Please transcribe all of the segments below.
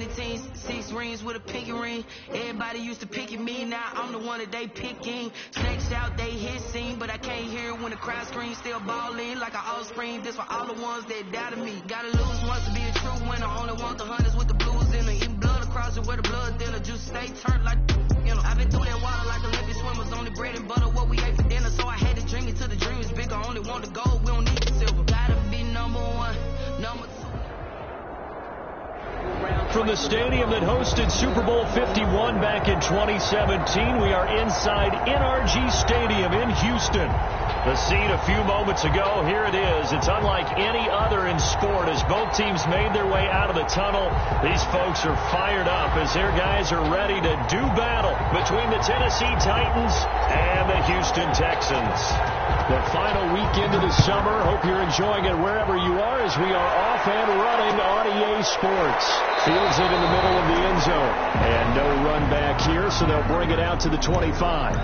many teams, 6 rings with a pinky ring. Everybody used to pick at me, now I'm the one that they picking. Snakes out, they hit scene, but I can't hear it when the crowd screams. Still ballin' like an offspring. This for all the ones that doubted me. Gotta lose once to be a true winner. Only want the hunters with the blues in her. Eating blood across it where the blood thinner. Juice stay turned like you know. I've been through that water like Olympic swimmers. Only bread and butter what we ate for dinner. So I had to drink it till the dream is bigger. Only want the gold, we don't need the silver. Gotta be number one, number two. From the stadium that hosted Super Bowl 51 back in 2017, we are inside NRG Stadium in Houston. The scene a few moments ago, here it is. It's unlike any other in sport as both teams made their way out of the tunnel. These folks are fired up as their guys are ready to do battle between the Tennessee Titans and the Houston Texans. The final weekend of the summer. Hope you're enjoying it wherever you are as we are off and running on EA Sports. Fields it in the middle of the end zone. And no run back here, so they'll bring it out to the 25.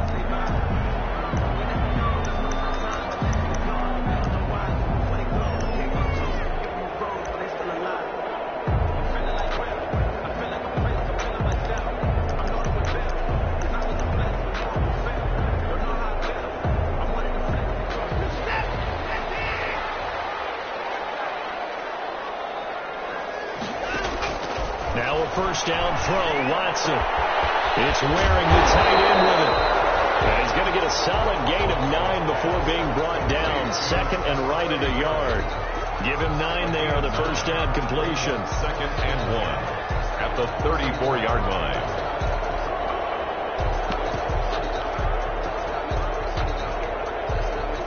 Now a first down throw, Watson. It's wearing the tight end with it. And he's going to get a solid gain of 9 before being brought down. Second and right at a yard. Give him 9 there, the first down completion. Second and 1 at the 34-yard line.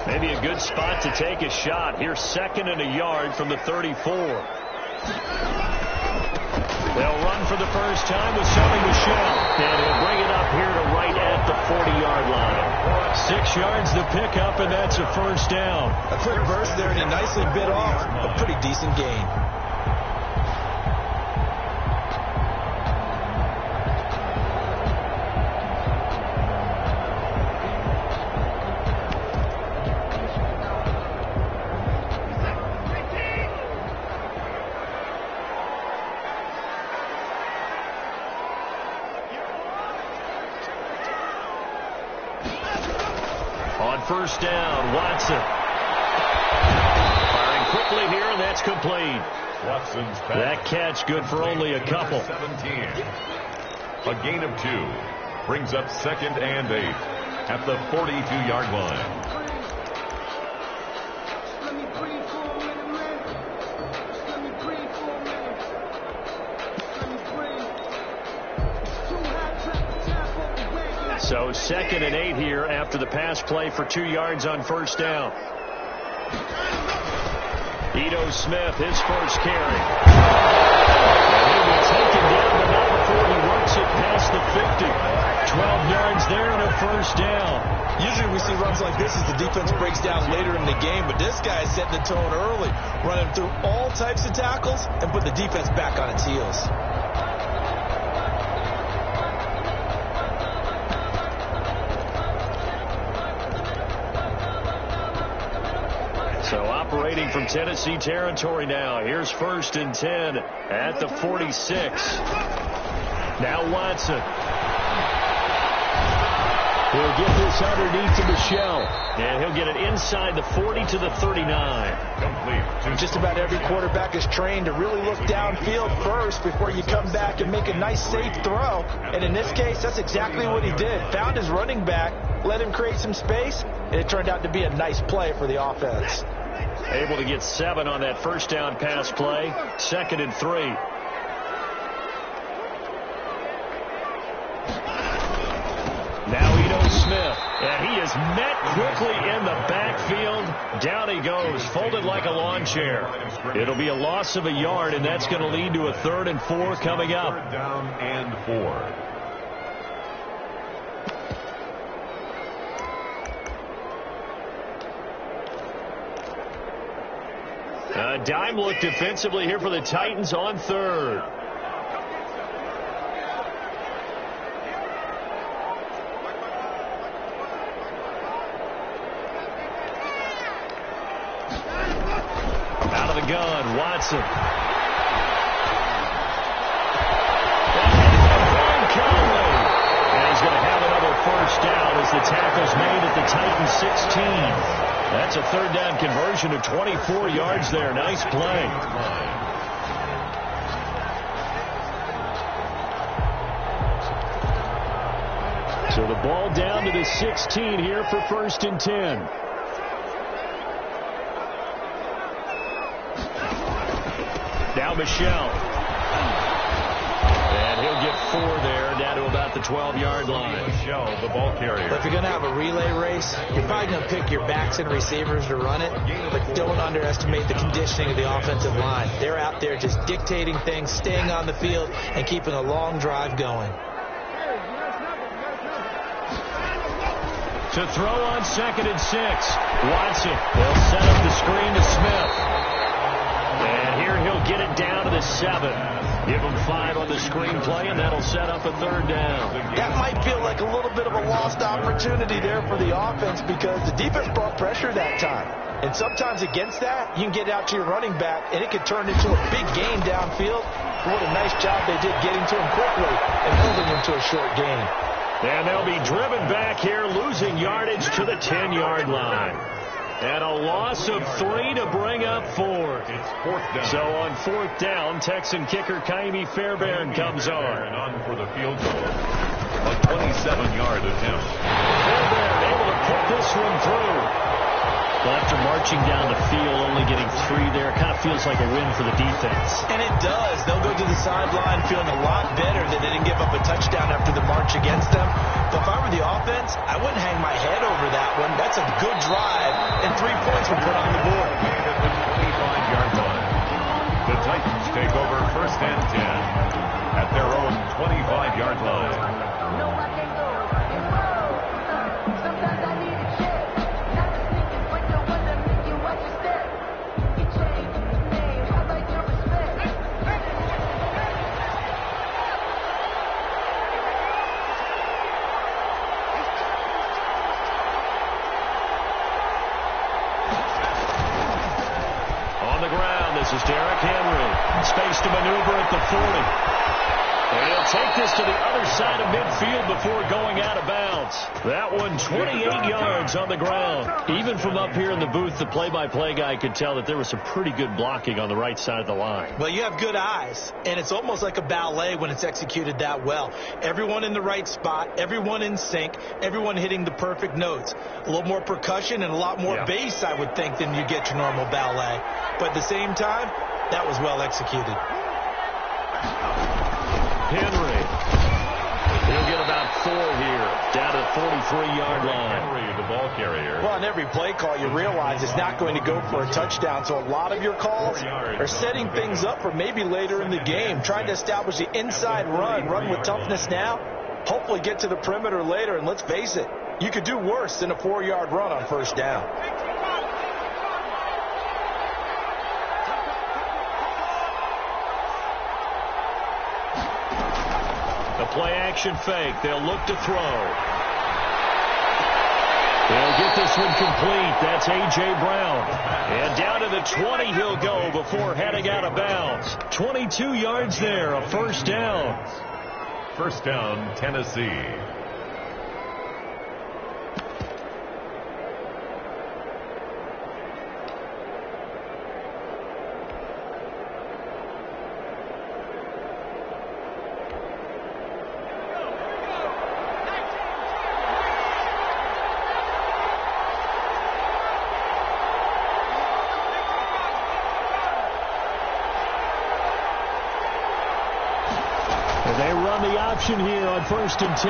Maybe a good spot to take a shot. Here's second and a yard from the 34. They'll run for the first time with Sonny Michel. And he'll bring it up here to right at the 40-yard line. 6 yards to pick up, and that's a first down. A quick burst there, and he nicely bit off a pretty decent gain. On first down, Watson. Firing quickly here, and that's complete. Watson's pass. That catch good for only a couple. 17. A gain of 2 brings up second and 8 at the 42-yard line. So second and 8 here after the pass play for 2 yards on first down. Ito Smith, his first carry. And he'll be taken down, but not before he works it past the 50. 12 yards there and a first down. Usually we see runs like this as the defense breaks down later in the game, but this guy is setting the tone early, running through all types of tackles and put the defense back on its heels. So operating from Tennessee territory now. Here's first and 10 at the 46. Now Watson. He'll get this underneath to Michel. And he'll get it inside the 40 to the 39. Complete. Just about every quarterback is trained to really look downfield first before you come back and make a nice, safe throw. And in this case, that's exactly what he did. Found his running back, let him create some space, and it turned out to be a nice play for the offense. Able to get 7 on that first down pass play. Second and 3. Now Ito Smith. And he is met quickly in the backfield. Down he goes, folded like a lawn chair. It'll be a loss of a yard, and that's going to lead to a 3rd and 4 coming up. 3rd down and 4. A dime look defensively here for the Titans on 3rd. Out of the gun, Watson. tackles made at the Titans 16. That's a third down conversion of 24 yards there. Nice play. So the ball down to the 16 here for 1st and 10. Now Michelle. And he'll get 4 there, down to about the 12-yard line. Michelle, the ball carrier. If you're going to have a relay race, you're probably going to pick your backs and receivers to run it, but don't underestimate the conditioning of the offensive line. They're out there just dictating things, staying on the field, and keeping a long drive going. To throw on 2nd and 6. Watson. They'll set up the screen to Smith. And here he'll get it down to the 7. Give him 5 on the screen play, and that'll set up a 3rd down. That might feel like a little bit of a lost opportunity there for the offense because the defense brought pressure that time. And sometimes against that, you can get out to your running back, and it could turn into a big gain downfield. What a nice job they did getting to him quickly and holding him to a short gain. And they'll be driven back here, losing yardage to the 10-yard line. And a loss of 3 to bring up 4. It's 4th down. So on 4th down, Texan kicker Kaimi Fairbairn comes on. And on for the field goal. A 27-yard attempt. Fairbairn able to put this one through. Well, after marching down the field, only getting 3 there, kind of feels like a win for the defense. And it does. They'll go to the sideline feeling a lot better that they didn't give up a touchdown after the march against them. But if I were the offense, I wouldn't hang my head over that one. That's a good drive, and 3 points were put on the board. At the 25-yard line. The Titans take over 1st and 10 at their own 25-yard line. This is Derrick Henry. Space to maneuver at the 40. And he'll take this to the other side of midfield before going out of bounds. That one 28 yards on the ground. Even from up here in the booth, the play-by-play guy could tell that there was some pretty good blocking on the right side of the line. Well, you have good eyes, and it's almost like a ballet when it's executed that well. Everyone in the right spot, everyone in sync, everyone hitting the perfect notes. A little more percussion and a lot more bass, I would think, than you get your normal ballet. But at the same time, that was well executed. Henry. He'll get about 4 here, down to the 43-yard line. Henry, the ball carrier. Well, on every play call, you realize it's not going to go for a touchdown. So a lot of your calls are setting things up for maybe later in the game, trying to establish the inside run with toughness now, hopefully get to the perimeter later. And let's face it, you could do worse than a 4-yard run on 1st down. Play-action fake. They'll look to throw. They'll get this one complete. That's A.J. Brown. And down to the 20 he'll go before heading out of bounds. 22 yards there, a 1st down. 1st down, Tennessee. They run the option here on 1st and 10.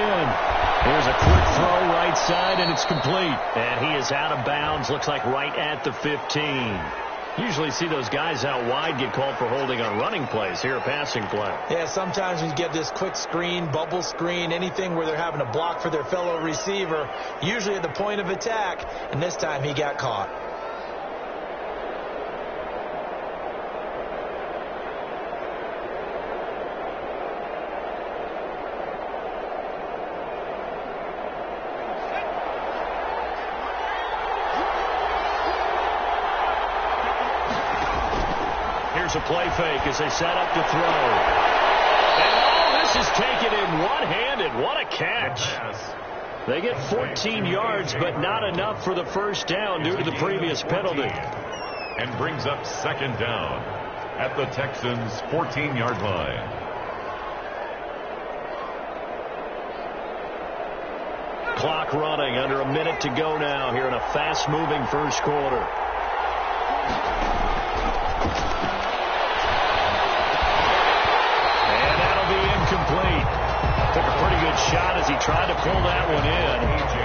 Here's a quick throw right side, and it's complete. And he is out of bounds, looks like right at the 15. Usually see those guys out wide get called for holding on running plays. Here a passing play. Yeah, sometimes you get this quick screen, bubble screen, anything where they're having to block for their fellow receiver, usually at the point of attack, and this time he got caught. A play fake as they set up to throw. And this is taken in one-handed. What a catch. They get 14 yards, but not enough for the first down due to the previous penalty. And brings up second down at the Texans' 14-yard line. Clock running, under a minute to go now here in a fast-moving first quarter. And that'll be incomplete. Took a pretty good shot as he tried to pull that one in.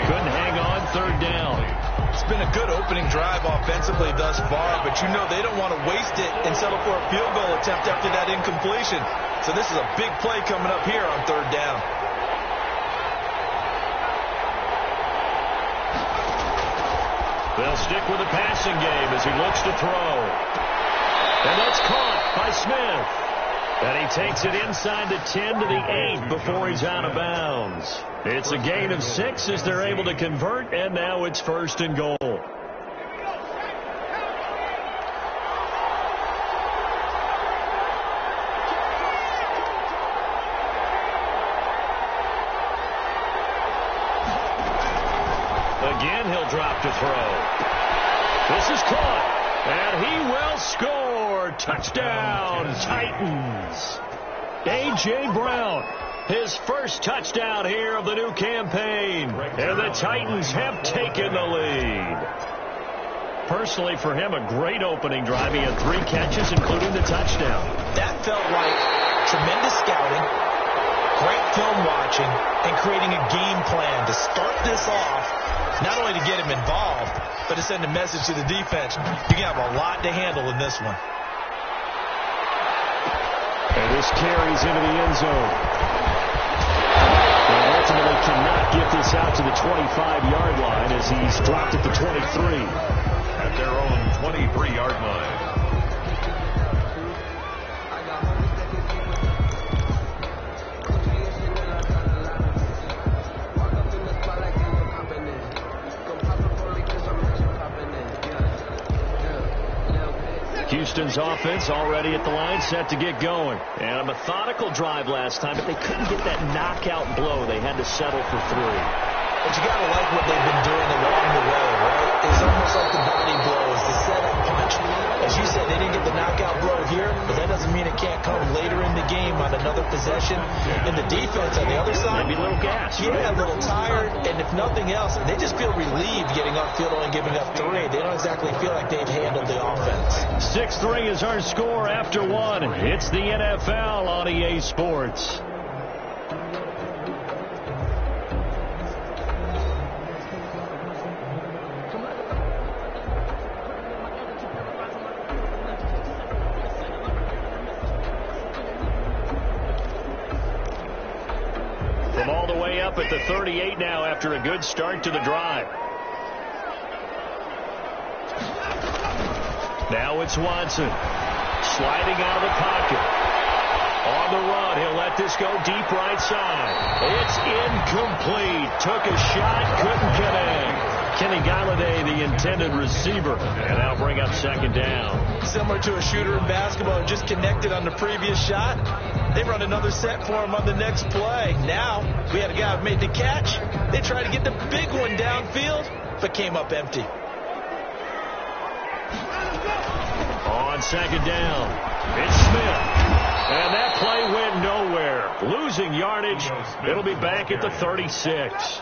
Couldn't hang on, third down. It's been a good opening drive offensively thus far, but you know they don't want to waste it and settle for a field goal attempt after that incompletion. So this is a big play coming up here on third down. They'll stick with the passing game as he looks to throw. And that's caught by Smith. And he takes it inside the 10 to the 8 before he's out of bounds. It's a gain of 6 as they're able to convert, and now it's first and goal. Again, he'll drop to throw. This is caught, and he will score. Touchdown, Titans. A.J. Brown, his first touchdown here of the new campaign, and the Titans have taken the lead. Personally, for him, a great opening drive. He had 3 catches, including the touchdown. That felt like tremendous scouting, great film watching, and creating a game plan to start this off. Not only to get him involved, but to send a message to the defense. You have a lot to handle in this one. And this carries into the end zone. And ultimately cannot get this out to the 25-yard line as he's dropped at the 23. At their own 23-yard line. Houston's offense already at the line, set to get going. And a methodical drive last time, but they couldn't get that knockout blow. They had to settle for 3. But you got to like what they've been doing along the way, right? It's almost like the body blows, the setup punch. As you said, they didn't get the knockout blow here, but that doesn't mean it can't come later in the game on another possession. And the defense on the other side, maybe a little gas. Yeah, a little tired, and if nothing else, they just feel relieved getting upfield, only giving up 3. They don't exactly feel like they've handled the offense. 6-3 is our score after 1. It's the NFL on EA Sports. From all the way up at the 38 now after a good start to the drive. Now it's Watson sliding out of the pocket. On the run, he'll let this go deep right side. It's incomplete. Took a shot, couldn't connect. Kenny Galladay, the intended receiver, and that'll bring up second down. Similar to a shooter in basketball, just connected on the previous shot. They run another set for him on the next play. Now, we had a guy who made the catch. They tried to get the big one downfield, but came up empty. On second down, it's Smith. And that play went nowhere. Losing yardage. It'll be back at the 36.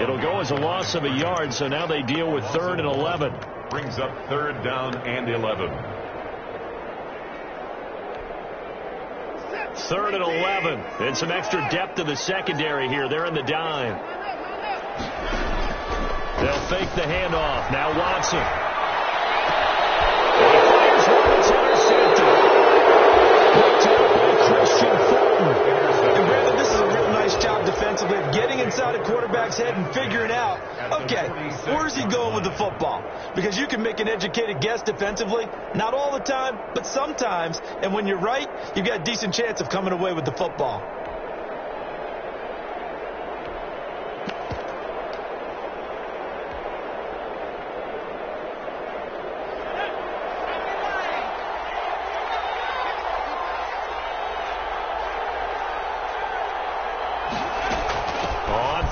It'll go as a loss of a yard, so now they deal with 3rd and 11. Brings up 3rd down and 11. 3rd and 11. And some extra depth to the secondary here. They're in the dime. They'll fake the handoff. Now Watson. He fires one. It's intercepted. Picked up by Christian Fulton. And Brandon, this is a real nice job defensively of getting inside a quarterback's head and figuring out, okay, where's he going with the football? Because you can make an educated guess defensively, not all the time, but sometimes. And when you're right, you've got a decent chance of coming away with the football.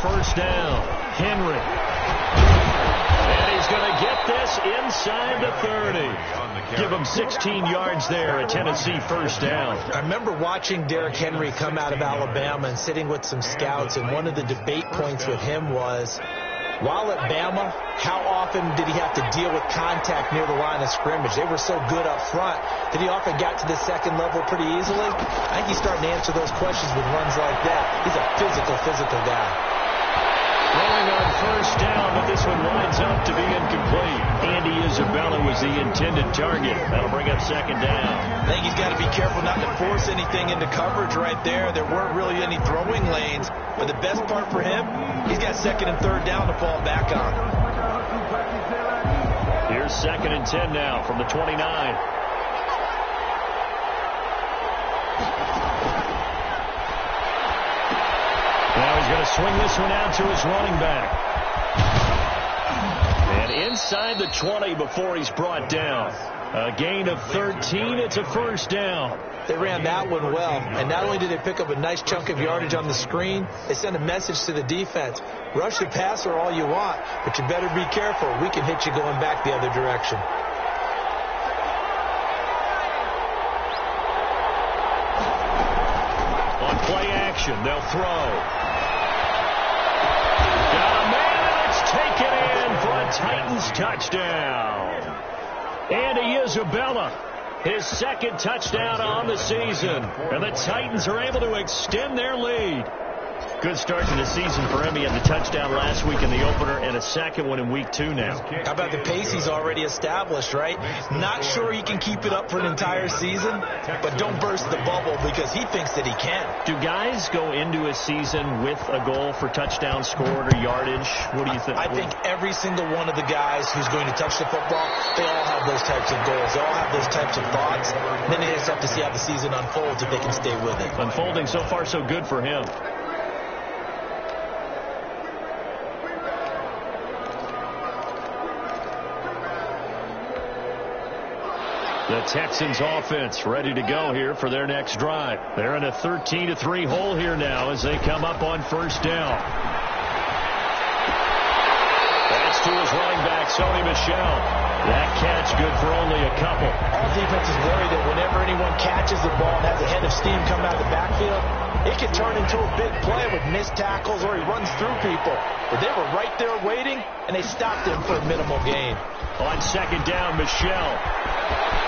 First down. Henry. And he's going to get this inside the 30. Give him 16 yards there, a Tennessee first down. I remember watching Derrick Henry come out of Alabama and sitting with some scouts, and one of the debate points with him was, while at Bama, how often did he have to deal with contact near the line of scrimmage? They were so good up front that he often got to the second level pretty easily. I think he's starting to answer those questions with runs like that. He's a physical guy. Throwing on first down, but this one winds up to be incomplete. Andy Isabella was the intended target. That'll bring up second down. I think he's got to be careful not to force anything into coverage right there. There weren't really any throwing lanes, but the best part for him, he's got second and third down to fall back on. Here's second and 10 now from the 29. Now he's going to swing this one out to his running back. And inside the 20 before he's brought down. A gain of 13. It's a first down. They ran that one well. And not only did they pick up a nice chunk of yardage on the screen, they sent a message to the defense. Rush the passer all you want, but you better be careful. We can hit you going back the other direction. On play action, they'll throw. Got a man, and it's taken in for a Titans touchdown. Andy Isabella, his second touchdown on the season. And the Titans are able to extend their lead. Good start to the season for him. He had the touchdown last week in the opener and a second one in week 2 now. How about the pace he's already established, right? Not sure he can keep it up for an entire season, but don't burst the bubble because he thinks that he can. Do guys go into a season with a goal for touchdown scored or yardage? What do you think? I think every single one of the guys who's going to touch the football, they all have those types of goals. They all have those types of thoughts. And then they just have to see how the season unfolds if they can stay with it. Unfolding so far so good for him. The Texans offense ready to go here for their next drive. They're in a 13-3 hole here now as they come up on first down. That's to his running back, Sony Michel. That catch good for only a couple. All defense is worried that whenever anyone catches the ball and has a head of steam come out of the backfield, it can turn into a big play with missed tackles or he runs through people. But they were right there waiting, and they stopped him for a minimal gain. On second down, Michel.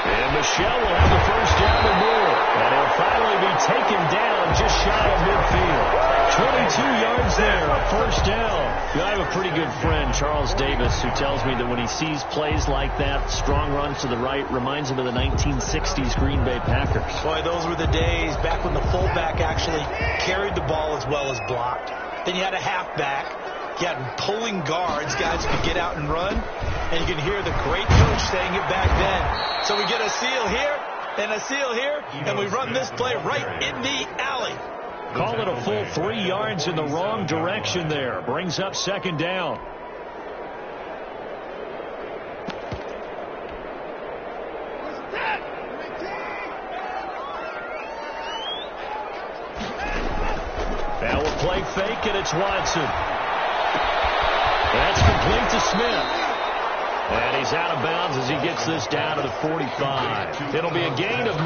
And Michel will have the first down and more. And he'll finally be taken down just shy of midfield. 22 yards there, a first down. I have a pretty good friend, Charles Davis, who tells me that when he sees plays like that, strong runs to the right, reminds him of the 1960s Green Bay Packers. Boy, those were the days back when the fullback actually carried the ball as well as blocked. Then you had a halfback. You had pulling guards, guys who could get out and run. And you can hear the great coach saying it back then. So we get a seal here and a seal here, and we run this play right in the alley. Call it a full 3 yards in the wrong direction there. Brings up second down. Now we'll play fake, and it's Watson. That's complete to Smith. And he's out of bounds as he gets this down to the 45. It'll be a gain of 9,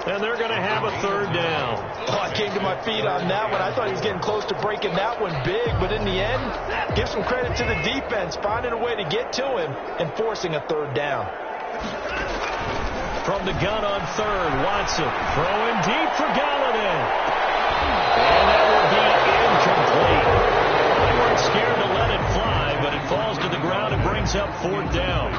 and they're going to have a third down. Oh, I came to my feet on that one. I thought he was getting close to breaking that one big, but in the end, give some credit to the defense, finding a way to get to him and forcing a third down. From the gun on third, Watson throwing deep for Galladay. And that will be incomplete. They weren't scared to let it fly, but it falls to the ground and brings up fourth down.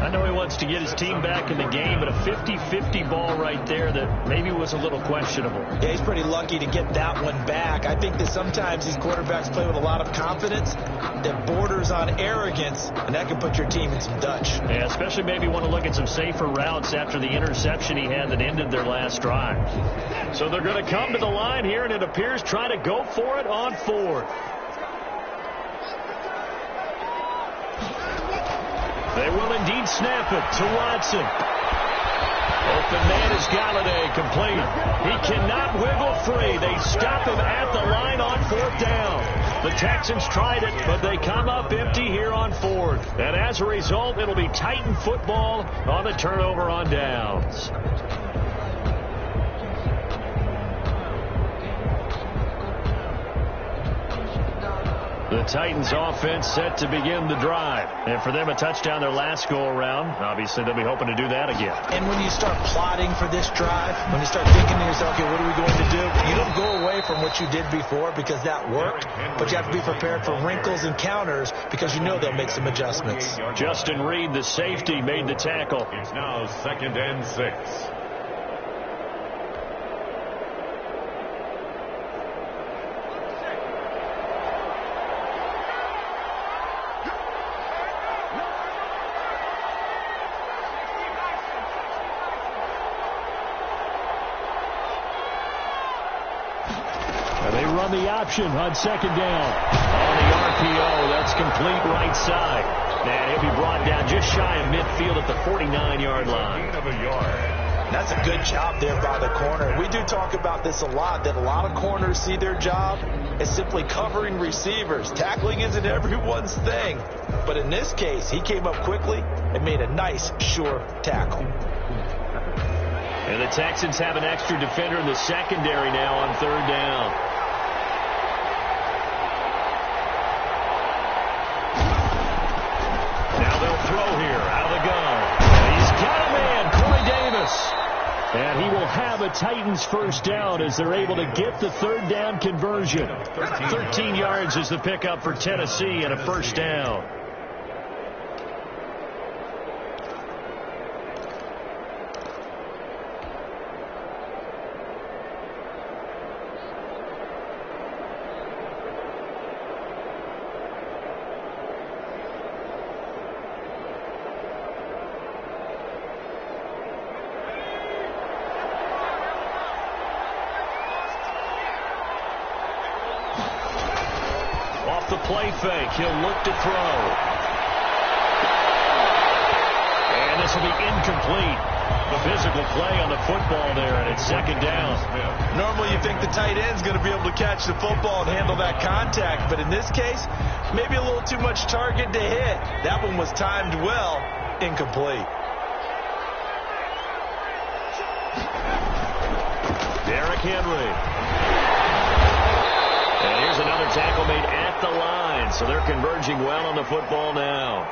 I know he wants to get his team back in the game, but a 50-50 ball right there that maybe was a little questionable. Yeah, he's pretty lucky to get that one back. I think that sometimes these quarterbacks play with a lot of confidence that borders on arrogance, and that can put your team in some Dutch. Yeah, especially maybe want to look at some safer routes after the interception he had that ended their last drive. So they're going to come to the line here, and it appears try to go for it on fourth. They will indeed snap it to Watson. and man is Galladay, complete. He cannot wiggle free. They stop him at the line on 4th down. The Texans tried it, but they come up empty here on 4th. And as a result, it'll be Titan football on the turnover on downs. The Titans offense set to begin the drive. And for them, a touchdown their last go-around. Obviously, they'll be hoping to do that again. And when you start plotting for this drive, when you start thinking to yourself, okay, what are we going to do? You don't go away from what you did before because that worked, but you have to be prepared for wrinkles and counters because you know they'll make some adjustments. Justin Reed, the safety, made the tackle. It's now 2nd and 6. The option on 2nd down. On the RPO, that's complete right side. And he'll be brought down just shy of midfield at the 49-yard line. That's a good job there by the corner. We do talk about this a lot, that a lot of corners see their job as simply covering receivers. Tackling isn't everyone's thing. But in this case, he came up quickly and made a nice, sure tackle. And the Texans have an extra defender in the secondary now on 3rd down. And he will have a Titans first down as they're able to get the 3rd down conversion. 13 yards is the pickup for Tennessee and a first down. Play fake. He'll look to throw. And this will be incomplete. The physical play on the football there, and it's 2nd down. Normally you think the tight end's going to be able to catch the football and handle that contact, but in this case, maybe a little too much target to hit. That one was timed well. Incomplete. Derrick Henry. And here's another tackle made at the line, so they're converging well on the football now.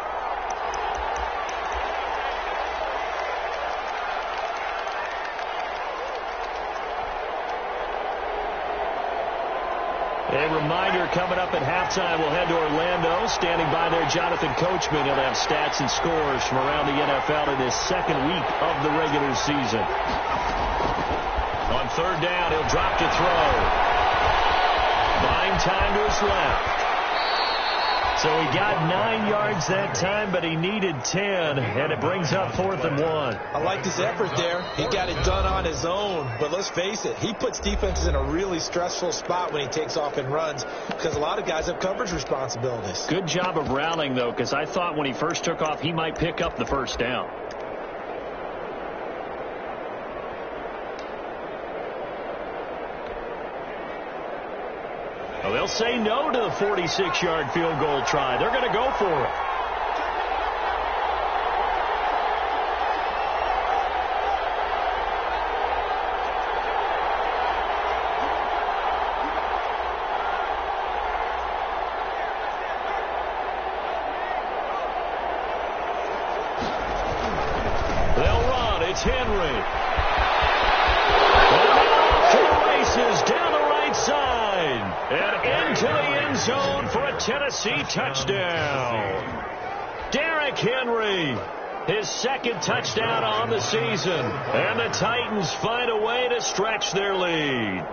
A reminder, coming up at halftime, we'll head to Orlando. Standing by there, Jonathan Coachman. He'll have stats and scores from around the NFL in his 2nd week of the regular season. On 3rd down, he'll drop to throw. Buying time to his left. So he got 9 yards that time, but he needed 10, and it brings up 4th and 1. I liked his effort there. He got it done on his own. But let's face it, he puts defenses in a really stressful spot when he takes off and runs because a lot of guys have coverage responsibilities. Good job of rallying, though, because I thought when he first took off, he might pick up the first down. Well, they'll say no to the 46-yard field goal try. They're going to go for it. They'll run. It's Henry. Races down the right side. And into the end zone for a Tennessee touchdown. Derrick Henry, his 2nd touchdown on the season. And the Titans find a way to stretch their lead.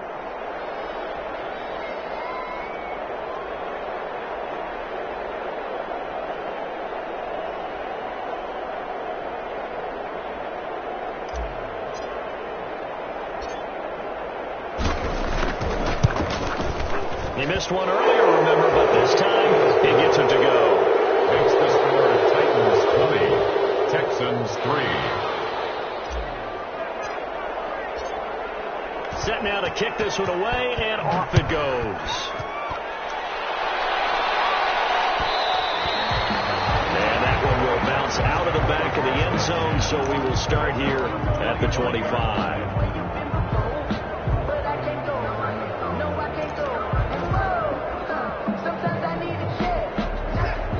He missed one earlier, remember, but this time he gets it to go. Makes the score Titans 20, Texans 3. Set now to kick this one away, and off it goes. And that one will bounce out of the back of the end zone, so we will start here at the 25.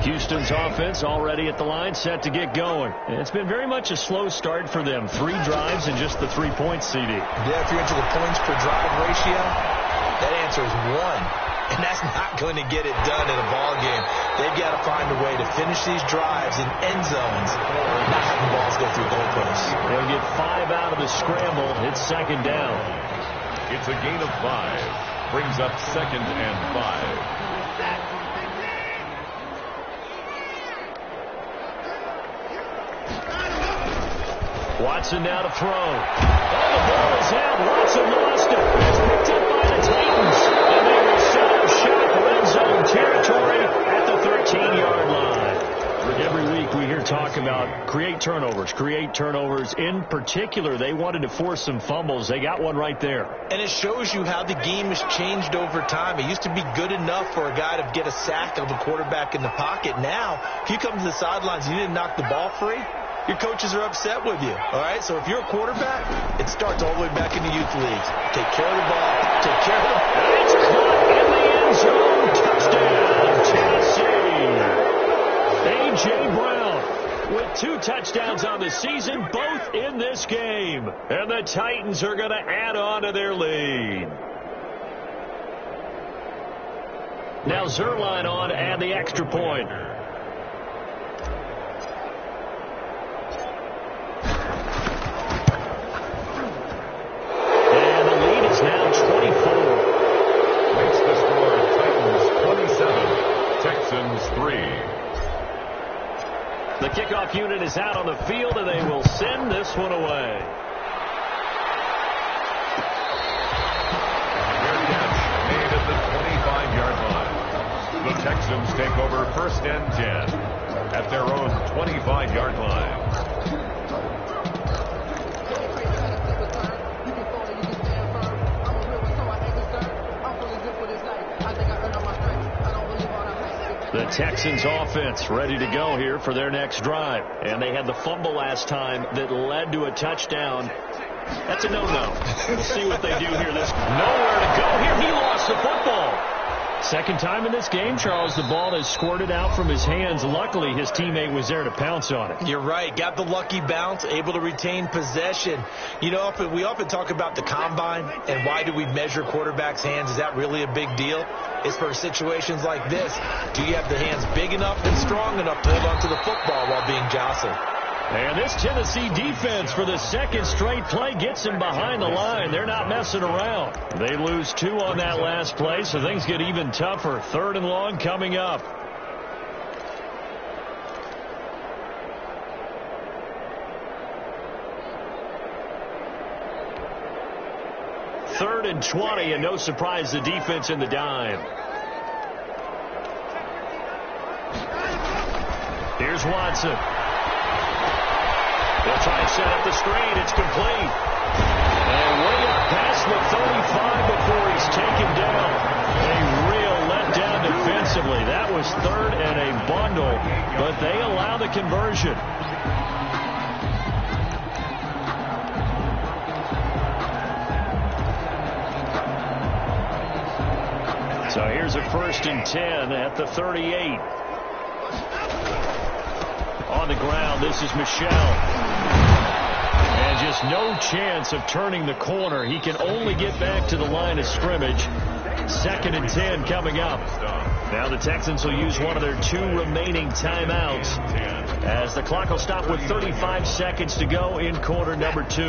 Houston's offense already at the line, set to get going. And it's been very much a slow start for them. 3 drives and just the 3-point CD. Yeah, if you're into the points per drive ratio, that answer is 1. And that's not going to get it done in a ball game. They've got to find a way to finish these drives in end zones, not having balls go through goalposts. They'll get 5 out of the scramble. It's second down. It's a gain of 5. Brings up 2nd and 5. Watson now to throw. Oh, the ball is out. Watson lost it. It's picked up by the Titans. And they will set up shop red zone territory at the 13-yard line. Every week we hear talk about create turnovers. In particular, they wanted to force some fumbles. They got one right there. And it shows you how the game has changed over time. It used to be good enough for a guy to get a sack of a quarterback in the pocket. Now, if you come to the sidelines and you didn't knock the ball free, your coaches are upset with you, all right? So if you're a quarterback, it starts all the way back in the youth leagues. Take care of the ball. Take care of the ball. It's caught in the end zone. Touchdown, Tennessee. A.J. Brown with 2 touchdowns on the season, both in this game. And the Titans are going to add on to their lead. Now Zerline on to add the extra point. Now 24. Makes the score Titans 27, Texans 3. The kickoff unit is out on the field, and they will send this one away. Fair catch made at the 25-yard line. The Texans take over 1st and 10 at their own 25-yard line. The Texans offense ready to go here for their next drive. And they had the fumble last time that led to a touchdown. That's a no-no. We'll see what they do here. There's nowhere to go here. He lost the football. Second time in this game, Charles, the ball has squirted out from his hands. Luckily, his teammate was there to pounce on it. You're right. Got the lucky bounce, able to retain possession. You know, we often talk about the combine and why do we measure quarterbacks' hands. Is that really a big deal? It's for situations like this. Do you have the hands big enough and strong enough to hold on to the football while being jostled? And this Tennessee defense for the second straight play gets him behind the line. They're not messing around. They lose 2 on that last play, so things get even tougher. 3rd and long coming up. Third and 20, and no surprise, the defense in the dime. Here's Watson. They'll try and set up the screen. It's complete. And way up past the 35 before he's taken down. A real letdown defensively. That was 3rd and a bundle, but they allow the conversion. So here's a 1st and 10 at the 38. On the ground, this is Michel. And just no chance of turning the corner. He can only get back to the line of scrimmage. 2nd and 10 coming up. Now the Texans will use one of their 2 remaining timeouts as the clock will stop with 35 seconds to go in quarter number 2.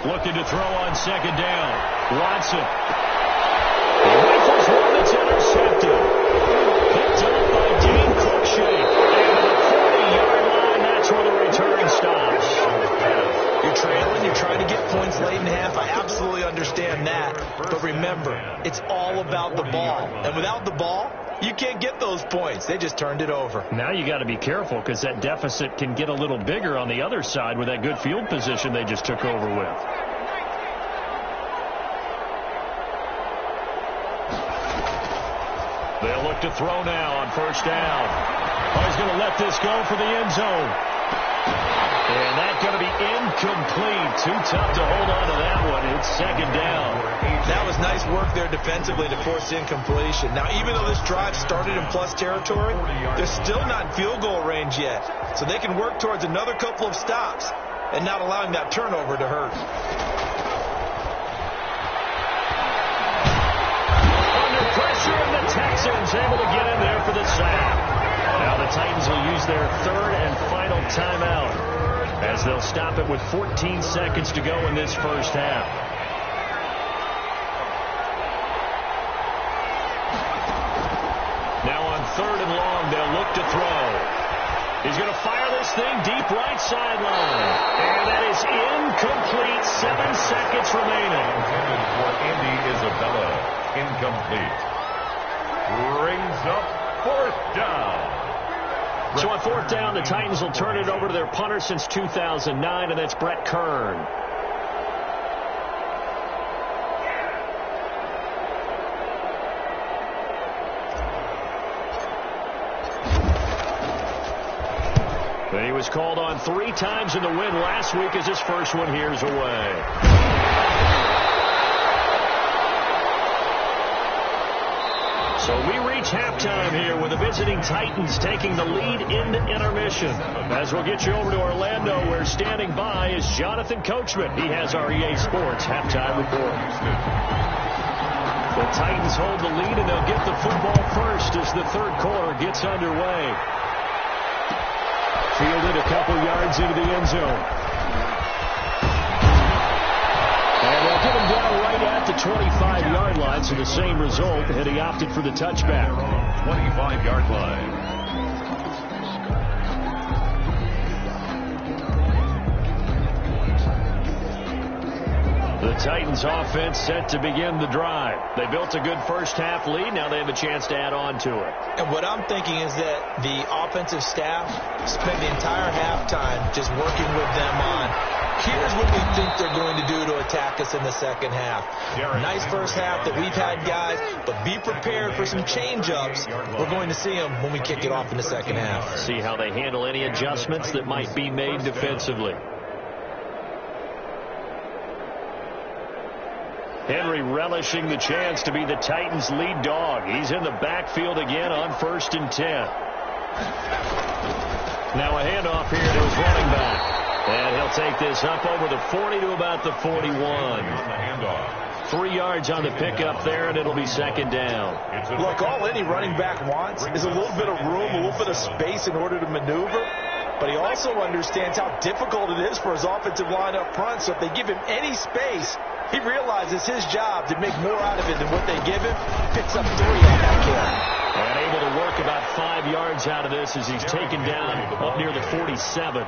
Looking to throw on 2nd down. Watson. He rifles one that's intercepted. Picked up by Dean Cruikshank. And to the 40-yard line, that's where the return stops. You're trailing. You're trying to get points late in half. I absolutely understand that. But remember, it's all about the ball. And without the ball, you can't get those points. They just turned it over. Now you got to be careful because that deficit can get a little bigger on the other side with that good field position they just took over with. They'll look to throw now on first down. Oh, he's going to let this go for the end zone. And that's going to be incomplete. Too tough to hold on to that one. It's second down. That was nice work there defensively to force incompletion. Now, even though this drive started in plus territory, they're still not in field goal range yet. So they can work towards another couple of stops and not allowing that turnover to hurt. Under pressure, and the Texans able to get in there for the sack. Now the Titans will use their third and final timeout as they'll stop it with 14 seconds to go in this first half. Now on third and long, they'll look to throw. He's going to fire this thing deep right sideline. And that is incomplete. 7 seconds remaining. Intended for Andy Isabella. Incomplete. Brings up fourth down. So on fourth down, the Titans will turn it over to their punter since 2009, and that's Brett Kern. But he was called on 3 times in the win last week as his first one here's away. So we reach halftime here with the visiting Titans taking the lead into intermission. As we'll get you over to Orlando, where standing by is Jonathan Coachman. He has our EA Sports halftime report. The Titans hold the lead, and they'll get the football first as the third quarter gets underway. Fielded a couple yards into the end zone. And they'll get him down right at the 25-yard line, so the same result, and he opted for the touchback. 25-yard line. The Titans offense set to begin the drive. They built a good first-half lead. Now they have a chance to add on to it. And what I'm thinking is that the offensive staff spent the entire halftime just working with them on, here's what we think they're going to do to attack us in the second half. Nice first half that we've had, guys, but be prepared for some change-ups. We're going to see them when we kick it off in the second half. See how they handle any adjustments that might be made defensively. Henry relishing the chance to be the Titans' lead dog. He's in the backfield again on 1st and 10. Now a handoff here to his running back. And he'll take this up over the 40 to about the 41. 3 yards on the pickup there, and it'll be second down. Look, all any running back wants is a little bit of room, a little bit of space in order to maneuver. But he also understands how difficult it is for his offensive line up front. So if they give him any space, he realizes his job to make more out of it than what they give him. Picks up 3 on that carry. And able to work about 5 yards out of this as he's taken down up near the 47.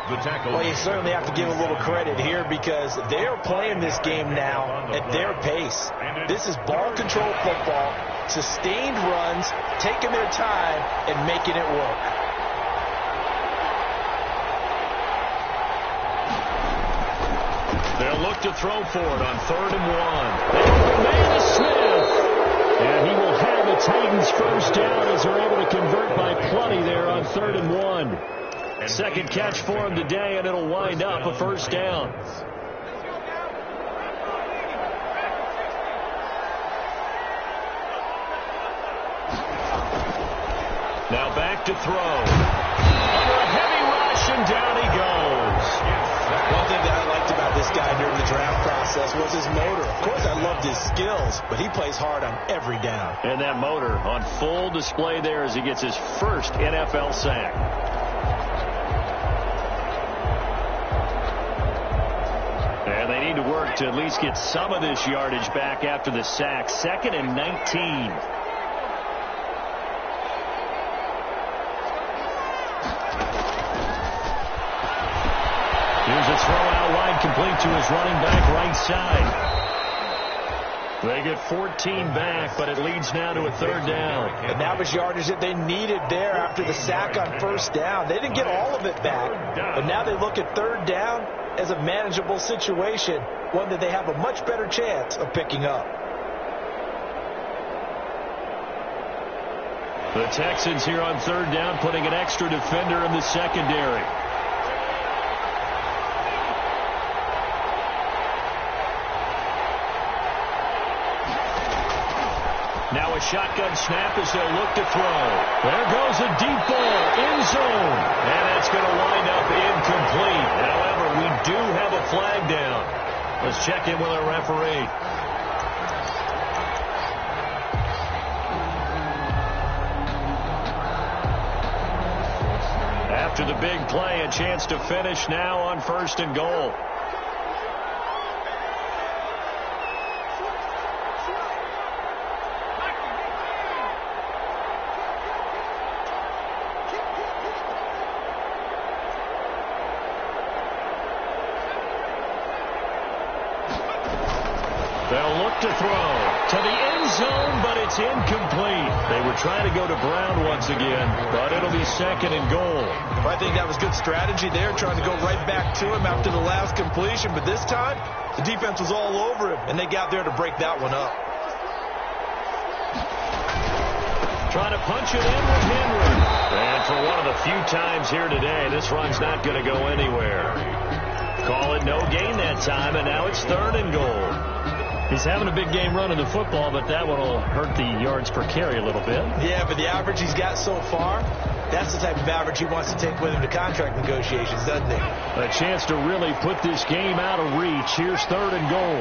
Well, you certainly have to give a little credit here because they are playing this game now at their pace. This is ball control football, sustained runs, taking their time, and making it work. They'll look to throw for it on 3rd and 1. They open man to Smith. And he will have the Titans first down as they're able to convert by plenty there on 3rd and 1. Second catch for him today, and it'll wind up a first down. Now back to throw. Under a heavy rush, and down he goes. One thing that I liked about this guy during the draft process was his motor. Of course, I loved his skills, but he plays hard on every down. And that motor on full display there as he gets his first NFL sack. And they need to work to at least get some of this yardage back after the sack. 2nd and 19. Here's a throw out wide, complete to his running back right side. They get 14 back, but it leads now to a third down. And that was yardage that they needed there after the sack on first down. They didn't get all of it back, but now they look at third down as a manageable situation, one that they have a much better chance of picking up. The Texans here on third down, putting an extra defender in the secondary. Now a shotgun snap as they'll look to throw. There goes a deep ball, end zone. And that's going to wind up incomplete. However, we do have a flag down. Let's check in with our referee. After the big play, a chance to finish now on 1st and goal. They'll look to throw to the end zone, but it's incomplete. They were trying to go to Brown once again, but it'll be 2nd and goal. I think that was good strategy there, trying to go right back to him after the last completion. But this time, the defense was all over him, and they got there to break that one up. Trying to punch it in with Henry. And for one of the few times here today, this run's not going to go anywhere. Call it no gain that time, and now it's 3rd and goal. He's having a big game running the football, but that one will hurt the yards per carry a little bit. Yeah, but the average he's got so far, that's the type of average he wants to take with him to contract negotiations, doesn't he? A chance to really put this game out of reach. Here's 3rd and goal.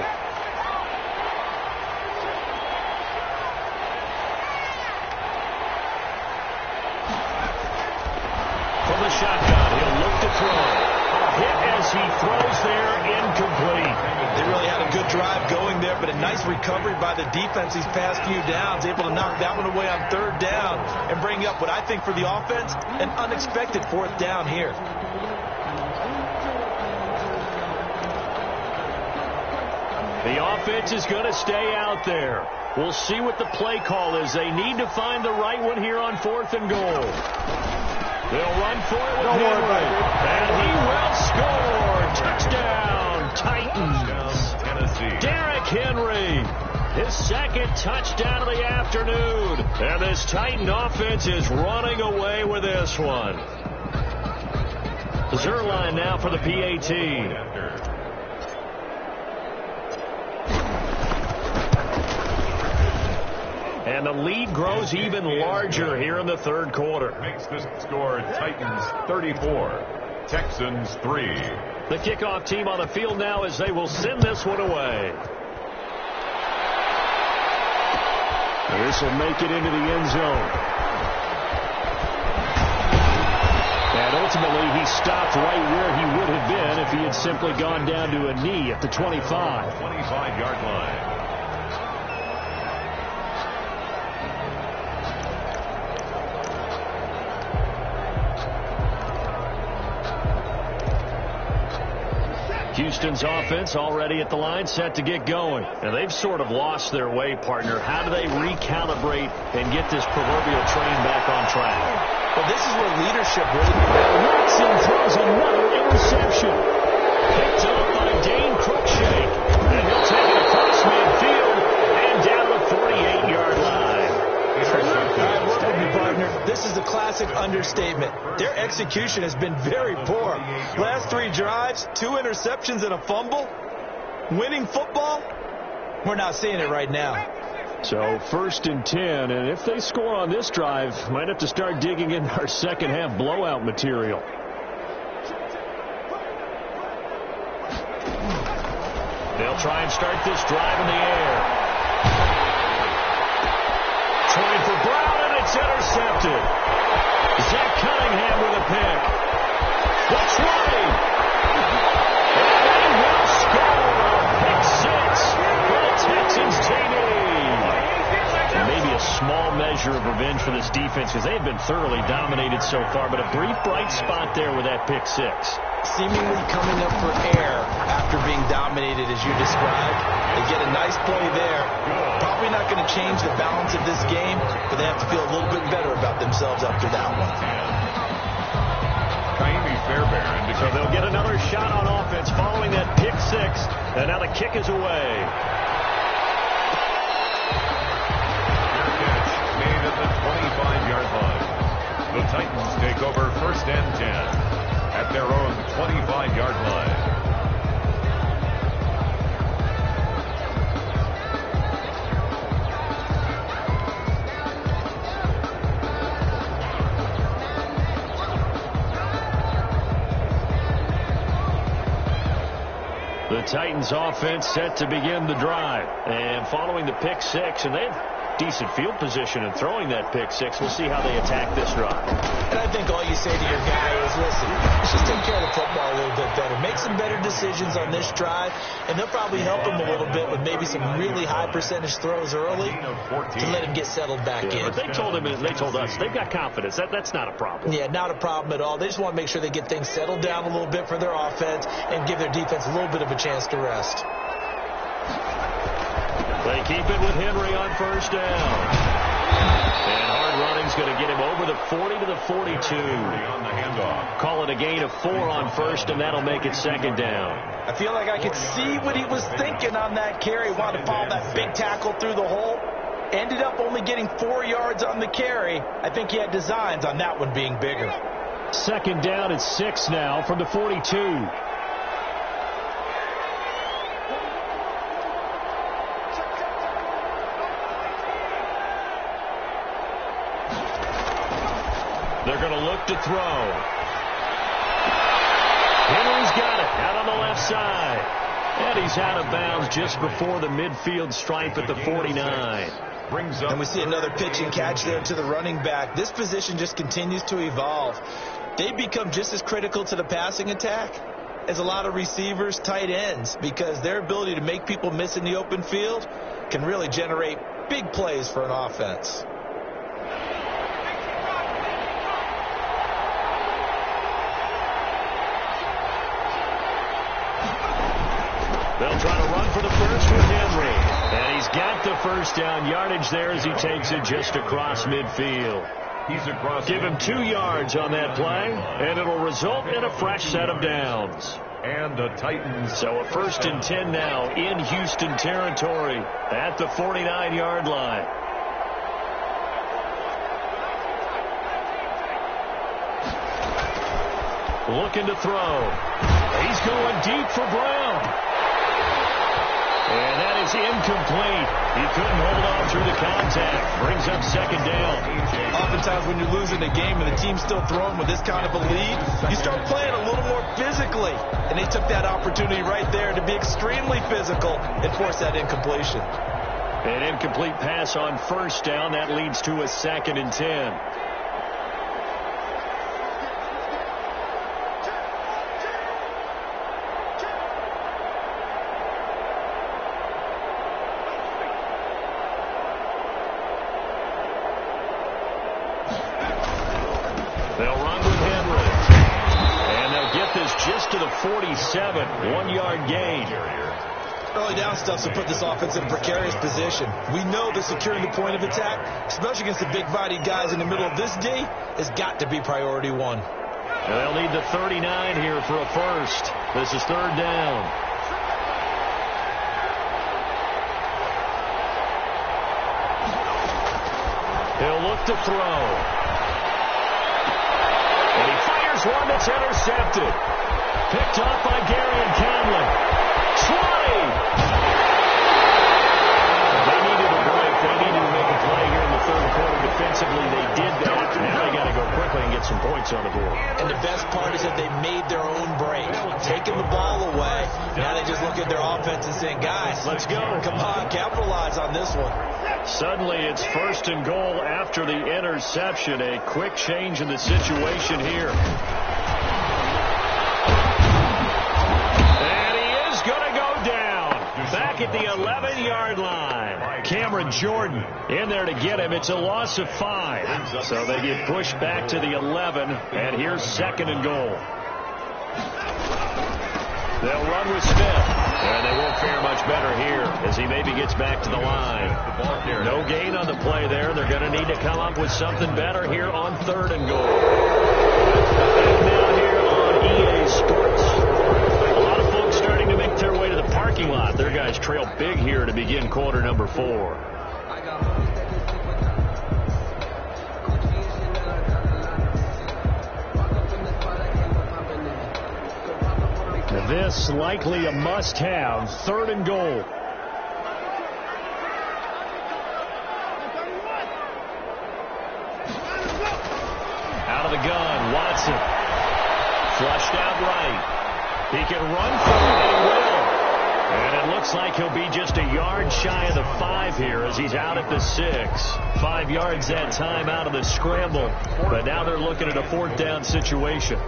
From the shotgun, he'll look to throw. Hit as he throws there, incomplete. They really had a good drive going there, but a nice recovery by the defense these past few downs, able to knock that one away on 3rd down and bring up what I think for the offense, an unexpected 4th down here. The offense is going to stay out there. We'll see what the play call is. They need to find the right one here on 4th and goal. They'll run for it with Henry. And he will score. Touchdown, Titans. Tennessee. Derrick Henry. His 2nd touchdown of the afternoon. And this Titan offense is running away with this one. Zerline now for the PAT. And the lead grows even larger here in the 3rd quarter. Makes this score Titans 34, Texans 3. The kickoff team on the field now as they will send this one away. This will make it into the end zone. And ultimately he stopped right where he would have been if he had simply gone down to a knee at the 25. 25-yard line. Houston's offense already at the line, set to get going. And they've sort of lost their way, partner. How do they recalibrate and get this proverbial train back on track? Well, this is where leadership really matters. Watson throws another interception. Picked up by Dane Cruikshank. And he'll take it across midfield and down the 48-yard line. Work with me, partner. This is a classic understatement. Their execution has been very poor. Last 3 drives, 2 interceptions and a fumble. Winning football? We're not seeing it right now. So 1st and 10, and if they score on this drive, might have to start digging in our second half blowout material. They'll try and start this drive in the air. Trying for Brown, and it's intercepted. Zach Cunningham with a pick. That's right. And they will score. Pick 6 for the Texans TD. Maybe a small measure of revenge for this defense because they have been thoroughly dominated so far, but a brief bright spot there with that pick 6. seemingly coming up for air after being dominated as you described. They get a nice play there. Probably not going to change the balance of this game, but they have to feel a little bit better about themselves after that one. So they'll get another shot on offense following that pick six, and now the kick is away. Catch made at the 25-yard line. The Titans take over 1st and 10 at their own 25-yard line. The Titans offense set to begin the drive. And following the pick six, and they have decent field position in throwing that pick six. We'll see how they attack this drive. And I think all you say to your guy is, listen, let's just take care of the football a little bit better. Make some better decisions on this drive, and they'll probably help him a little bit with maybe some really high percentage throws early to let him get settled back in. But they told us they've got confidence. That's not a problem. Yeah, not a problem at all. They just want to make sure they get things settled down a little bit for their offense and give their defense a little bit of a chance to rest. They keep it with Henry on 1st down. And hard running's going to get him over the 40 to the 42. On the handoff. Call it a gain of 4 on 1st, and that'll make it 2nd down. I feel like I could see what he was thinking on that carry. Wanted to follow that big tackle through the hole. Ended up only getting 4 yards on the carry. I think he had designs on that one being bigger. 2nd down at 6 now from the 42. They're going to look to throw. Henry's got it out on the left side. And he's out of bounds just before the midfield stripe at the 49. And we see another pitch and catch there to the running back. This position just continues to evolve. They become just as critical to the passing attack as a lot of receivers, tight ends, because their ability to make people miss in the open field can really generate big plays for an offense. They'll try to run for the first with Henry. And he's got the 1st down yardage there as he takes it just across midfield. Give him 2 yards on that play, and it'll result in a fresh set of downs. And the Titans. So a 1st and 10 now in Houston territory at the 49-yard line. Looking to throw. He's going deep for Brown. And that is incomplete. He couldn't hold on through the contact. Brings up 2nd down. Oftentimes when you're losing a game and the team's still throwing with this kind of a lead, you start playing a little more physically. And they took that opportunity right there to be extremely physical and force that incompletion. An incomplete pass on 1st down. That leads to a 2nd and 10. Just to the 47, 1-yard gain. Early down stuff to put this offense in a precarious position. We know that securing the point of attack, especially against the big-bodied guys in the middle of this D, has got to be priority 1. And they'll need the 39 here for a first. This is 3rd down. He'll look to throw. And he fires one that's intercepted. Picked off by Gary and Conley. 20! They needed a break. They needed to make a play here in the 3rd quarter. Defensively, they did that. Now they got to go quickly and get some points on the board. And the best part is that they made their own break. Taking the ball away. Now they just look at their offense and saying, guys, let's go. Come on, capitalize on this one. Suddenly it's 1st and goal after the interception. A quick change in the situation here. Back at the 11-yard line. Cameron Jordan in there to get him. It's a loss of 5. So they get pushed back to the 11, and here's 2nd and goal. They'll run with Smith. And they won't fare much better here as he maybe gets back to the line. No gain on the play there. They're going to need to come up with something better here on 3rd and goal. And now here on EA Sports. A lot of folks starting to make their way to the parking lot. Their guys trail big here to begin quarter number 4. This likely a must-have. 3rd and goal. Out of the gun, Watson. Flushed out right. He can run for it, and he will. And it looks like he'll be just a yard shy of the 5 here as he's out at the 6. 5 yards that time out of the scramble. But now they're looking at a 4th down situation.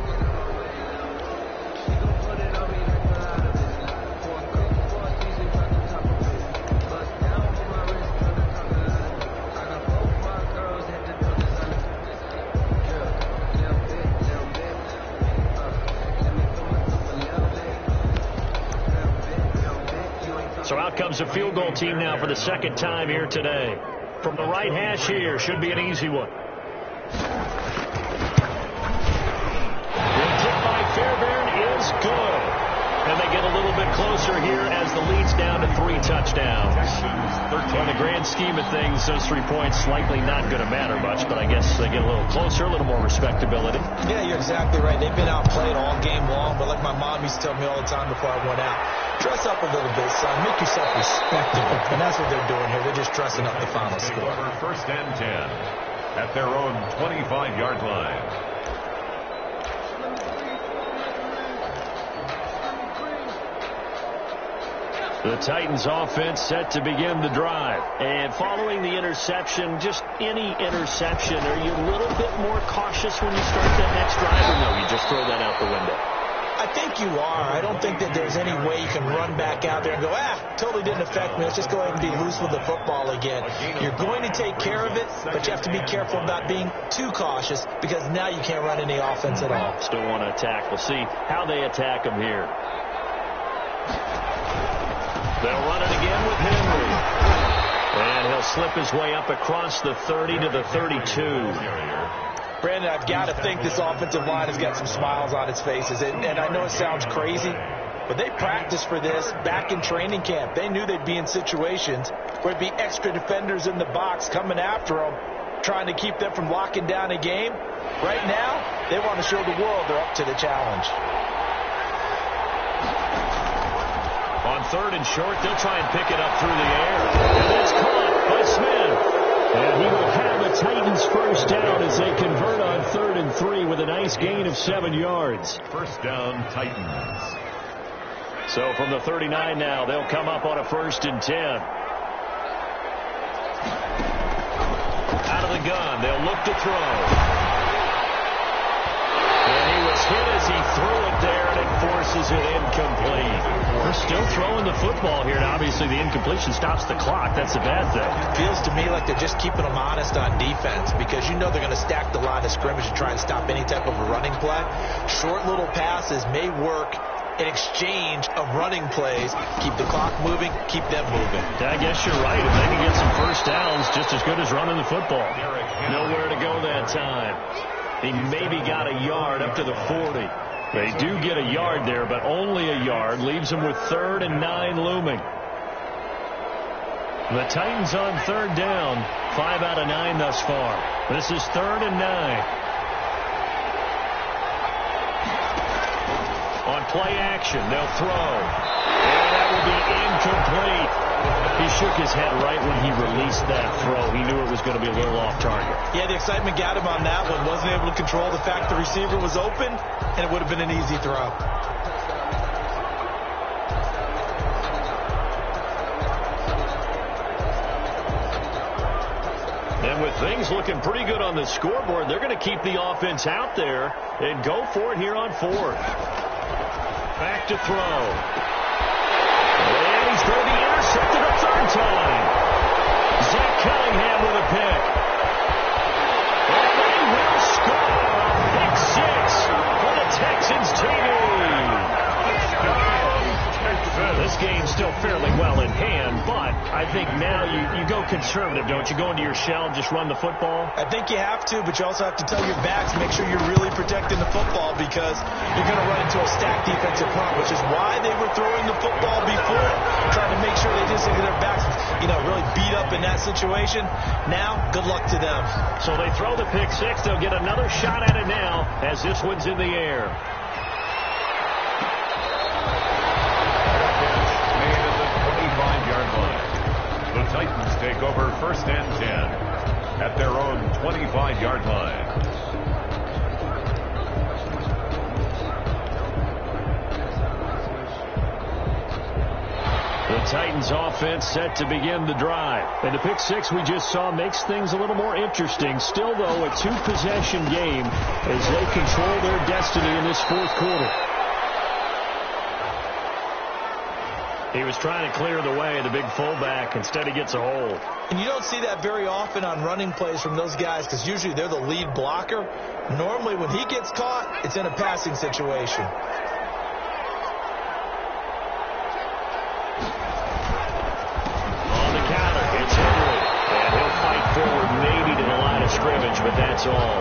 So out comes a field goal team now for the 2nd time here today. From the right hash here, should be an easy one. The tip by Fairbairn is good. And they get a little bit closer here as the lead's down to 3 touchdowns. In the grand scheme of things, those 3 points likely not going to matter much, but I guess they get a little closer, a little more respectability. Yeah, you're exactly right. They've been outplayed all game long, but like my mom used to tell me all the time before I went out, dress up a little bit, son. Make yourself respectable. And that's what they're doing here. They're just dressing up the final score. 1st and 10 at their own 25-yard line. The Titans offense set to begin the drive. And following the interception, just any interception, are you a little bit more cautious when you start that next drive, or no, you just throw that out the window? I think you are. I don't think that there's any way you can run back out there and go, totally didn't affect me. Let's just go ahead and be loose with the football again. You're going to take care of it, but you have to be careful about being too cautious because now you can't run any offense at all. Still want to attack. We'll see how they attack them here. They'll run it again with Henry. And he'll slip his way up across the 30 to the 32. Brandon, I've got to think this offensive line has got some smiles on its faces. And I know it sounds crazy, but they practiced for this back in training camp. They knew they'd be in situations where it'd be extra defenders in the box coming after them, trying to keep them from locking down a game. Right now, they want to show the world they're up to the challenge. On 3rd and short, they'll try and pick it up through the air. And it's caught by Smith. And he will have a Titans 1st down as they convert on 3rd and 3 with a nice gain of 7 yards. 1st down, Titans. So from the 39 now, they'll come up on a 1st and 10. Out of the gun, they'll look to throw. And he was hit as he threw it there, and it forces it incomplete. They're still throwing the football here, and obviously the incompletion stops the clock. That's a bad thing. It feels to me like they're just keeping them honest on defense because you know they're going to stack the line of scrimmage and try and stop any type of a running play. Short little passes may work in exchange of running plays. Keep the clock moving, keep them moving. I guess you're right. If they can get some 1st downs, just as good as running the football. Nowhere to go that time. He maybe got a yard up to the 40. They do get a yard there, but only a yard. Leaves them with 3rd and 9 looming. The Titans on 3rd down. 5 out of 9 thus far. This is 3rd and 9. On play action, they'll throw. And that will be incomplete. He shook his head right when he released that throw. He knew it was going to be a little off target. Yeah, the excitement got him on that one. Wasn't able to control the fact the receiver was open, and it would have been an easy throw. And with things looking pretty good on the scoreboard, they're going to keep the offense out there and go for it here on 4th. Back to throw. And he's going to be intercepted a 3rd time. Zach Cunningham with a pick. And they will score. Pick 6 for the Texans TV. game still fairly well in hand, but I think now you go conservative, don't you? Go into your shell and just run the football? I think you have to, but you also have to tell your backs, make sure you're really protecting the football because you're going to run into a stacked defensive front, which is why they were throwing the football before, trying to make sure they didn't get their backs, really beat up in that situation. Now, good luck to them. So they throw the pick six. They'll get another shot at it now as this one's in the air. Made at the 25-yard line. The Titans take over 1st and 10 at their own 25-yard line. The Titans offense set to begin the drive. And the pick six we just saw makes things a little more interesting. Still, though, a two-possession game as they control their destiny in this fourth quarter. He was trying to clear the way, the big fullback. Instead, he gets a hold. And you don't see that very often on running plays from those guys because usually they're the lead blocker. Normally, when he gets caught, it's in a passing situation. Forward maybe to the line of scrimmage, but that's all.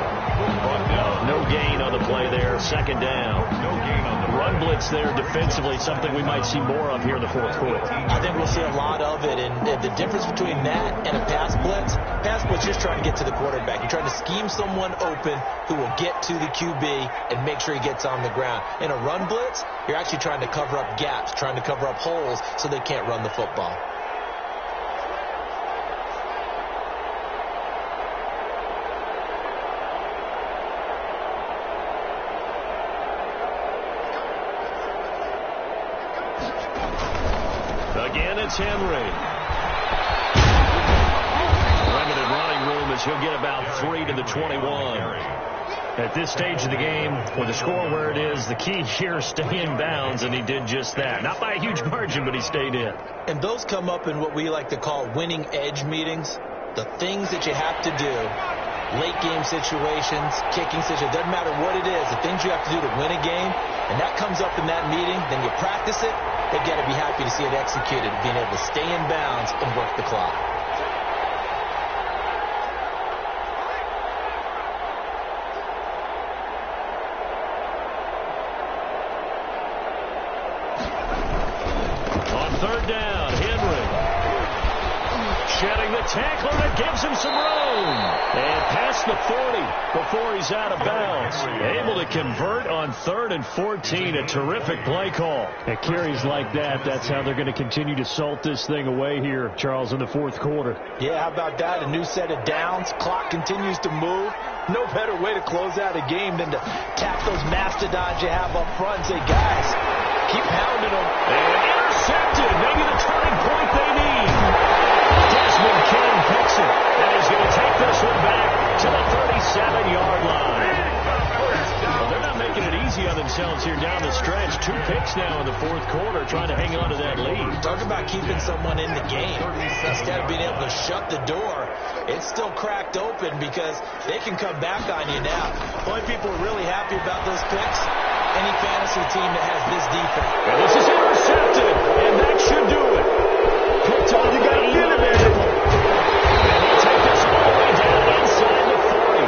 No gain on the play there. 2nd down. No gain on the run blitz there defensively, something we might see more of here in the fourth quarter. I think we'll see a lot of it, and the difference between that and a pass blitz just trying to get to the quarterback. You're trying to scheme someone open who will get to the QB and make sure he gets on the ground. In a run blitz, you're actually trying to cover up gaps, trying to cover up holes so they can't run the football. Again, it's Henry. Limited running room as he'll get about 3 to the 21. At this stage of the game, with the score where it is, the key here is stay in bounds, and he did just that. Not by a huge margin, but he stayed in. And those come up in what we like to call winning edge meetings. The things that you have to do, late game situations, kicking situations, doesn't matter what it is, the things you have to do to win a game, and that comes up in that meeting, then you practice it. They've got to be happy to see it executed, being able to stay in bounds and work the clock. On 3rd down, Henry. Shedding the tackler that gives him some room. And past the 40 before he's out of bounds. Able to convert on 3rd and 14. A terrific play call. At carries like that, that's how they're going to continue to salt this thing away here, Charles, in the fourth quarter. Yeah, how about that? A new set of downs. Clock continues to move. No better way to close out a game than to tap those mastodons you have up front and say, guys, keep pounding them. And intercepted. Maybe the turning point they need. Desmond King picks it, and he's going to take this one back to the 37-yard line. Well, they're not making it easy on themselves here down the stretch. 2 picks now in the fourth quarter, trying to hang on to that lead. Talk about keeping someone in the game. Instead of being able to shut the door, it's still cracked open because they can come back on you now. Only people are really happy about those picks, any fantasy team that has this defense. And this is intercepted, and that should do it. Picked on the guy, and he'll take this all the way down inside the 40.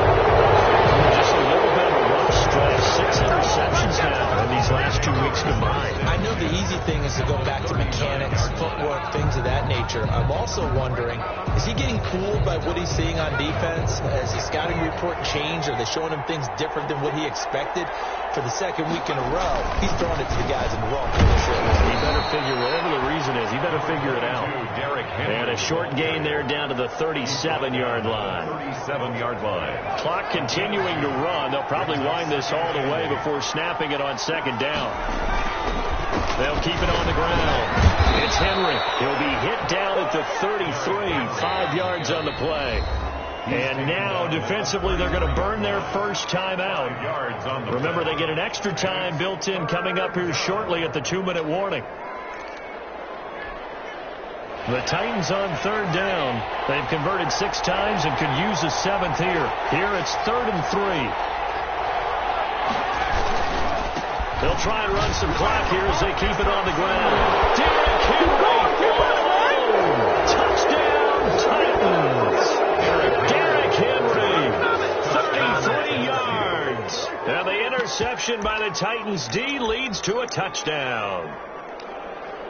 Just a little bit of a rough stretch. 6 interceptions now in these last 2 weeks combined. I know the easy thing is to go back to mechanics, footwork, things of that nature. I'm also wondering, is he getting fooled by what he's seeing on defense? Has his scouting report changed? Are they showing him things different than what he expected? For the 2nd week in a row, he's throwing it to the guys in the wrong position. He better figure, whatever the reason is, he better figure it out. And a short gain there down to the 37-yard line. 37-yard line. Clock continuing to run. They'll probably wind this all the way before snapping it on 2nd down. They'll keep it on the ground. It's Henry. He'll be hit down at the 33, 5 yards on the play. And now, defensively, they're going to burn their first timeout. Remember, they get an extra time built in coming up here shortly at the 2-minute warning. The Titans on 3rd down. They've converted 6 times and could use a 7th here. Here it's 3rd and 3. They'll try and run some clock here as they keep it on the ground. Derrick Henry. Touchdown, Titans. Derrick Henry, 33 yards. And the interception by the Titans D leads to a touchdown.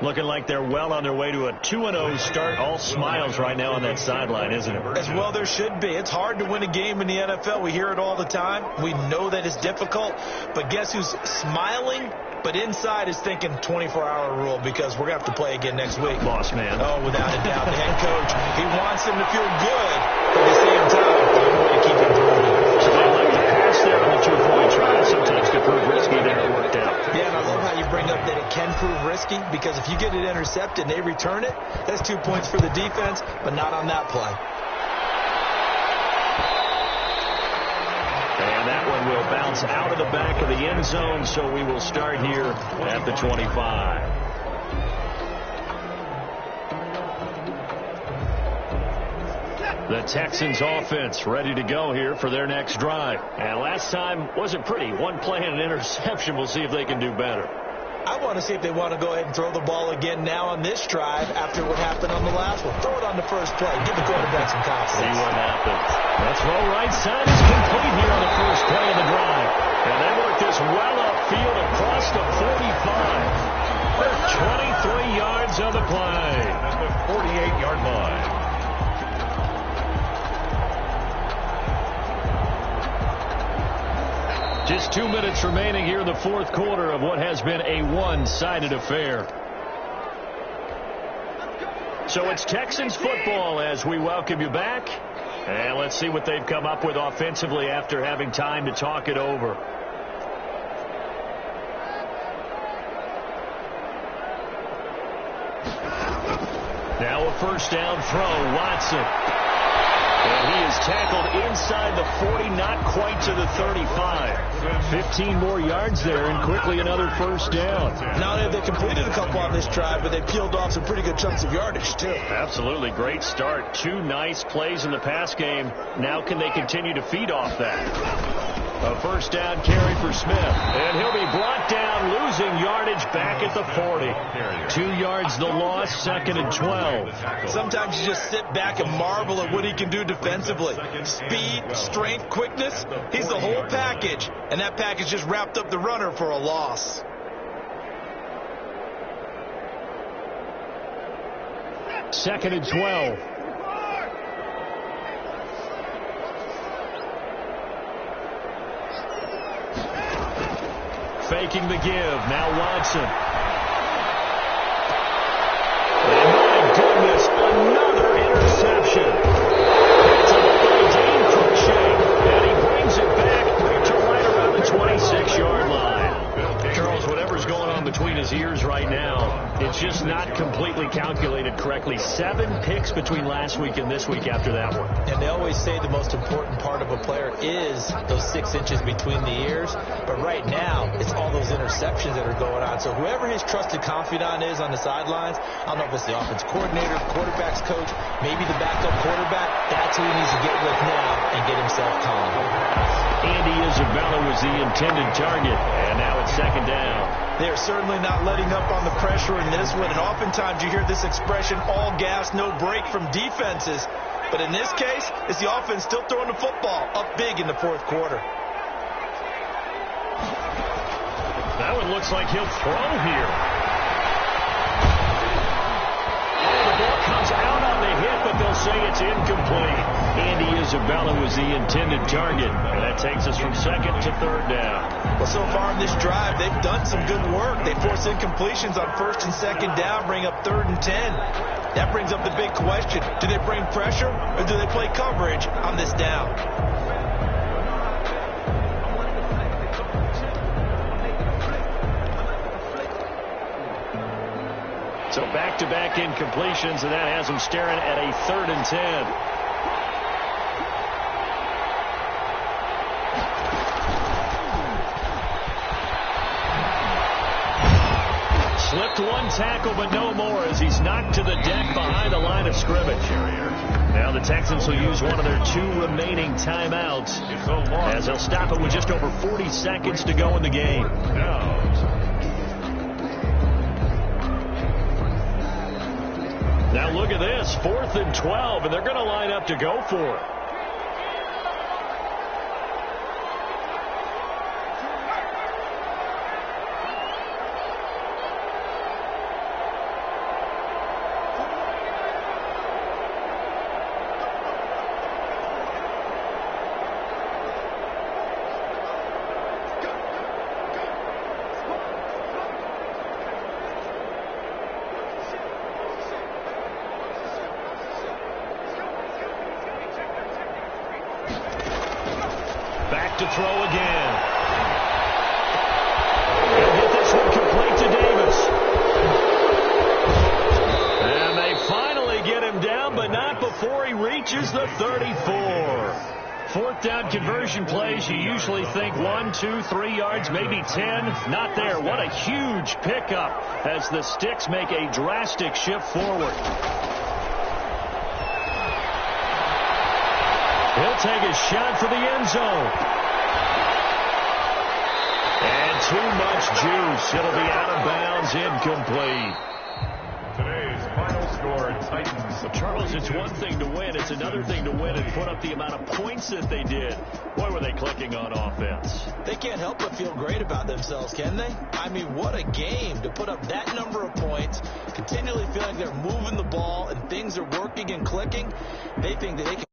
Looking like they're well on their way to a 2-0 start. All smiles right now on that sideline, isn't it? As well there should be. It's hard to win a game in the NFL. We hear it all the time. We know that it's difficult. But guess who's smiling? But inside is thinking 24-hour rule because we're going to have to play again next week. Boss man. Oh, without a doubt. The head coach, he wants them to feel good. But at the same time, find a way to keep improving. So they let the pass there on the 2-point try. Sometimes could prove risky there. It worked out. Yeah, and I love how you bring up that it can prove risky because if you get it intercepted and they return it, that's 2 points for the defense, but not on that play. And that one will bounce out of the back of the end zone, so we will start here at the 25. The Texans offense ready to go here for their next drive. And last time wasn't pretty. One play and an interception. We'll see if they can do better. I want to see if they want to go ahead and throw the ball again now on this drive after what happened on the last one. Throw it on the first play. Give the quarterback some confidence. See what happens. Let's roll right side. Is complete here on the first play of the drive. And they work this well upfield across the 45. 23 yards on the play. At the 48-yard line. Just 2 minutes remaining here in the fourth quarter of what has been a one-sided affair. So it's Texans football as we welcome you back. And let's see what they've come up with offensively after having time to talk it over. Now a first down throw, Watson. And he is tackled inside the 40, not quite to the 35. 15 more yards there, and quickly another first down. Not only have they completed a couple on this drive, but they peeled off some pretty good chunks of yardage, too. Absolutely. Great start. 2 nice plays in the pass game. Now can they continue to feed off that? A first down carry for Smith. And he'll be brought down, losing yardage back at the 40. 2 yards the loss, 2nd and 12. Sometimes you just sit back and marvel at what he can do defensively. Speed, strength, quickness. He's the whole package. And that package just wrapped up the runner for a loss. Second and 12. Faking the give. Now Watson. And my goodness, another interception. It's a Dean Cruikshank, and he brings it back to right around the 26-yard line. Charles, whatever's going on between his ears right now, it's just not completely calculated correctly. 7 picks between last week and this week after that one. And they always say the most important part of a player is those 6 inches between the ears. But right now, it's all those interceptions that are going on. So whoever his trusted confidant is on the sidelines, I don't know if it's the offense coordinator, quarterback's coach, maybe the backup quarterback, that's who he needs to get with now and get himself calm. Andy Isabella was the intended target, and now it's 2nd down. They're certainly not letting up on the pressure in this one, and oftentimes you hear this expression, all gas, no break from defenses. But in this case, it's the offense still throwing the football up big in the fourth quarter. That one looks like he'll throw here. The ball comes out on the hit, but they'll say it's incomplete. Andy Isabella was the intended target, and that takes us from 2nd to 3rd down. Well, so far in this drive, they've done some good work. They force incompletions on 1st and 2nd down, bring up 3rd and 10. That brings up the big question. Do they bring pressure, or do they play coverage on this down? So back-to-back incompletions, and that has them staring at a 3rd and 10. Hooked one tackle, but no more as he's knocked to the deck behind the line of scrimmage. Now the Texans will use one of their 2 remaining timeouts as they'll stop it with just over 40 seconds to go in the game. Now look at this, 4th and 12, and they're going to line up to go for it. To throw again. He'll get this one complete to Davis. And they finally get him down, but not before he reaches the 34. 4th down conversion plays, you usually think 1, 2, 3 yards, maybe 10. Not there. What a huge pickup as the Sticks make a drastic shift forward. He'll take a shot for the end zone. And too much juice. It'll be out of bounds, incomplete. Today's final score, Titans. Charles, it's one thing to win. It's another thing to win and put up the amount of points that they did. Boy, were they clicking on offense. They can't help but feel great about themselves, can they? I mean, what a game to put up that number of points, continually feeling like they're moving the ball and things are working and clicking. They think that they can